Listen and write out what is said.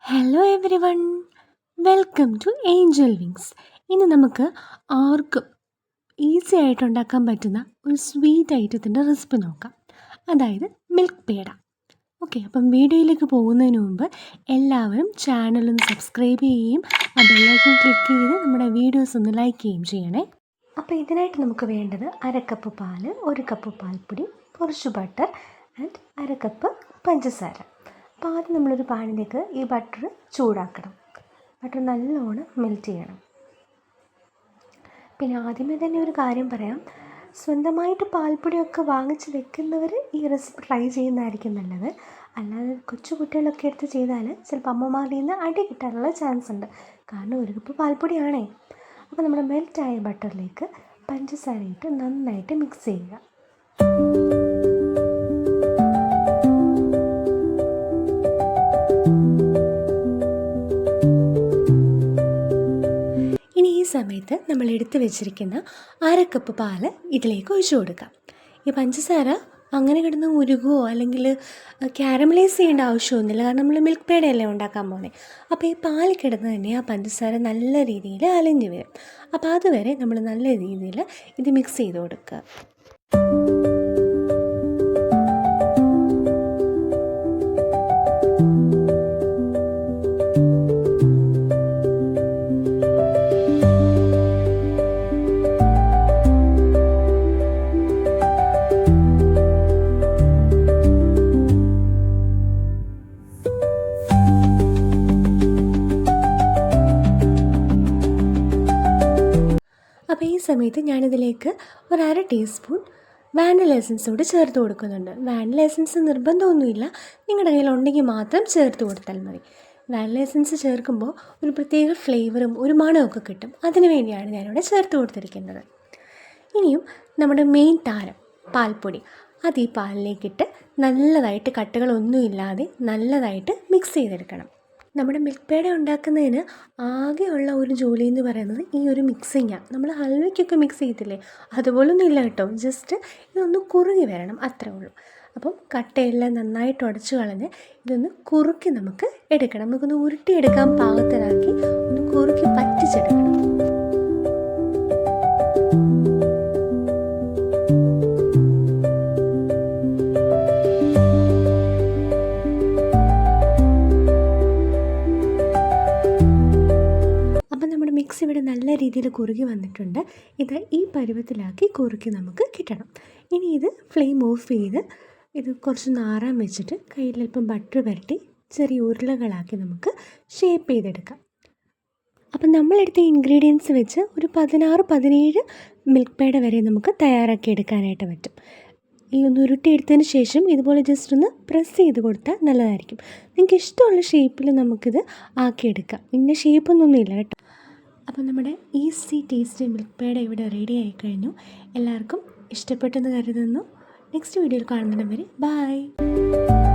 Hello everyone, welcome to angel wings. ഇനി നമുക്ക് ആർക്കും ഈസി ആയിട്ട് ഉണ്ടാക്കാൻ പറ്റുന്ന ഒരു സ്വീറ്റ് ഐറ്റത്തിൻ്റെ റെസിപ്പി നോക്കാം, അതായത് മിൽക്ക് പേട. ഓക്കെ, അപ്പം വീഡിയോയിലേക്ക് പോകുന്നതിന് മുമ്പ് എല്ലാവരും ചാനലൊന്ന് സബ്സ്ക്രൈബ് ചെയ്യുകയും ആ ബെല്ലൈക്കൺ ക്ലിക്ക് ചെയ്ത് നമ്മുടെ വീഡിയോസ് ഒന്ന് ലൈക്ക് ചെയ്യുകയും ചെയ്യണേ. അപ്പോൾ ഇതിനായിട്ട് നമുക്ക് വേണ്ടത് 1/2 കപ്പ് പാല്, 1 കപ്പ് പാൽപ്പൊടി, കുറച്ച് ബട്ടർ ആൻഡ് 1/2 കപ്പ് പഞ്ചസാര. അപ്പോൾ ആദ്യം നമ്മളൊരു പാനിലേക്ക് ഈ ബട്ടർ ചൂടാക്കണം. ബട്ടർ നല്ലോണം മെൽറ്റ് ചെയ്യണം. പിന്നെ ആദ്യമേ തന്നെ ഒരു കാര്യം പറയാം, സ്വന്തമായിട്ട് പാൽപ്പൊടിയൊക്കെ വാങ്ങിച്ച് വെക്കുന്നവർ ഈ റെസിപ്പി ട്രൈ ചെയ്യുന്നതായിരിക്കും നല്ലത്. അല്ലാതെ കൊച്ചു കുട്ടികളൊക്കെ എടുത്ത് ചെയ്താൽ ചിലപ്പോൾ അമ്മമാരിൽ നിന്ന് അടി കിട്ടാനുള്ള ചാൻസ് ഉണ്ട്. കാരണം 1 കപ്പ് പാൽപ്പൊടിയാണേ. അപ്പോൾ നമ്മൾ മെൽറ്റായ ബട്ടറിലേക്ക് പഞ്ചസാര ഇട്ട് നന്നായിട്ട് മിക്സ് ചെയ്യുക. സമയത്ത് നമ്മൾ എടുത്തു വെച്ചിരിക്കുന്ന 1/2 കപ്പ് പാല് ഇതിലേക്ക് ഒഴിച്ചു കൊടുക്കാം. ഈ പഞ്ചസാര അങ്ങനെ കിടന്ന് ഉരുകുകയോ അല്ലെങ്കിൽ കാരമലൈസ് ചെയ്യേണ്ട ആവശ്യമൊന്നുമില്ല, കാരണം നമ്മൾ മിൽക്ക് പേടയല്ലേ ഉണ്ടാക്കാൻ പോകുന്നത്. അപ്പോൾ ഈ പാല് കിടന്ന് തന്നെ ആ പഞ്ചസാര നല്ല രീതിയിൽ അലിഞ്ഞു വരും. അപ്പോൾ അതുവരെ നമ്മൾ നല്ല രീതിയിൽ ഇത് മിക്സ് ചെയ്ത് കൊടുക്കുക. അപ്പോൾ ഈ സമയത്ത് ഞാനിതിലേക്ക് 1/2 ടീസ്പൂൺ വാനില എസൻസ് കൂടി ചേർത്ത് കൊടുക്കുന്നുണ്ട്. വാനില എസൻസ് നിർബന്ധമൊന്നുമില്ല, നിങ്ങളുടെ കയ്യിലുണ്ടെങ്കിൽ മാത്രം ചേർത്ത് കൊടുത്താൽ മതി. വാനില എസൻസ് ചേർക്കുമ്പോൾ ഒരു പ്രത്യേക ഫ്ലേവറും ഒരു മണമൊക്കെ കിട്ടും, അതിനു വേണ്ടിയാണ് ഞാനിവിടെ ചേർത്ത് കൊടുത്തിരിക്കുന്നത്. ഇനിയും നമ്മുടെ മെയിൻ താരം പാൽപ്പൊടി, അത് ഈ പാലിലേക്കിട്ട് നല്ലതായിട്ട് കട്ടകളൊന്നുമില്ലാതെ നല്ലതായിട്ട് മിക്സ് ചെയ്തെടുക്കണം. നമ്മുടെ മിൽക്ക് പേട ഉണ്ടാക്കുന്നതിന് ആകെയുള്ള ഒരു ജോലി എന്ന് പറയുന്നത് ഈ ഒരു മിക്സിങ്ങാണ്. നമ്മൾ ഹൽവയ്ക്കൊക്കെ മിക്സ് ചെയ്യത്തില്ലേ, അതുപോലൊന്നും ഇല്ല കേട്ടോ. ജസ്റ്റ് ഇതൊന്ന് കുറുകി വരണം, അത്രേ ഉള്ളൂ. അപ്പം കട്ടയെല്ലാം നന്നായിട്ട് ഉടച്ചു കളഞ്ഞ് ഇതൊന്ന് കുറുക്കി നമുക്ക് എടുക്കണം. നമുക്കൊന്ന് ഉരുട്ടിയെടുക്കാൻ പാകത്തിലാക്കി ഒന്ന് കുറുക്കി പറ്റിച്ചെടുക്കണം. മിക്സ് ഇവിടെ നല്ല രീതിയിൽ കുറുകി വന്നിട്ടുണ്ട്. ഇത് ഈ പരുവത്തിലാക്കി കുറുക്കി നമുക്ക് കിട്ടണം. ഇനി ഇത് ഫ്ലെയിം ഓഫ് ചെയ്ത് ഇത് കുറച്ച് നാറാൻ വെച്ചിട്ട് കയ്യിലൽപ്പം ബട്ടർ പുരട്ടി ചെറിയ ഉരുളകളാക്കി നമുക്ക് ഷേപ്പ് ചെയ്തെടുക്കാം. അപ്പം നമ്മളെടുത്ത ഇൻഗ്രീഡിയൻസ് വെച്ച് ഒരു 16-17 മിൽക്ക് പേട വരെ നമുക്ക് തയ്യാറാക്കി എടുക്കാനായിട്ട് പറ്റും. ഈ ഒന്ന് ഉരുട്ടിയെടുത്തതിന് ശേഷം ഇതുപോലെ ജസ്റ്റ് ഒന്ന് പ്രസ് ചെയ്ത് കൊടുത്താൽ നല്ലതായിരിക്കും. നിങ്ങൾക്ക് ഇഷ്ടമുള്ള ഷേപ്പിൽ നമുക്കിത് ആക്കിയെടുക്കാം. ഇന്ന ഷേപ്പൊന്നും ഇല്ല കേട്ടോ. അപ്പോൾ നമ്മുടെ ഈസി ടേസ്റ്റി മിൽക്ക് പേട ഇവിടെ റെഡി ആയി കഴിഞ്ഞു. എല്ലാവർക്കും ഇഷ്ടപ്പെട്ടെന്ന് കരുതുന്നു. നെക്സ്റ്റ് വീഡിയോയിൽ കാണുന്നതിന് വരെ ബൈ.